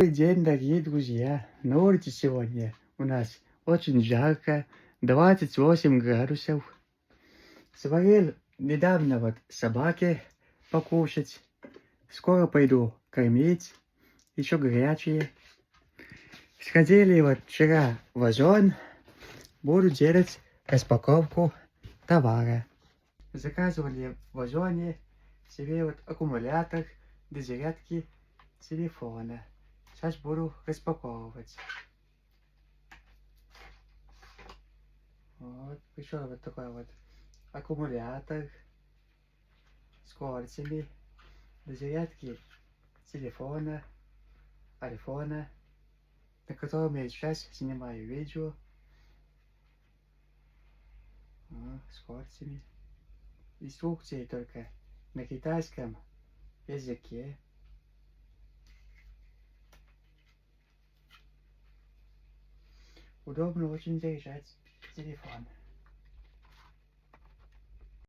Добрый день, дорогие друзья! На улице сегодня у нас очень жарко, 28 градусов. Сварил недавно вот собаке покушать. Скоро пойду кормить, еще горячие. Сходили вот вчера в Озон, буду делать распаковку товара. Заказывали в Озоне себе вот аккумулятор для зарядки телефона. Сейчас буду распаковывать. Вот, пришел вот такой вот аккумулятор с кольцами для зарядки телефона, айфона, на котором я сейчас снимаю видео. С кольцами. Инструкции только на китайском языке. Удобно очень заряжать телефон.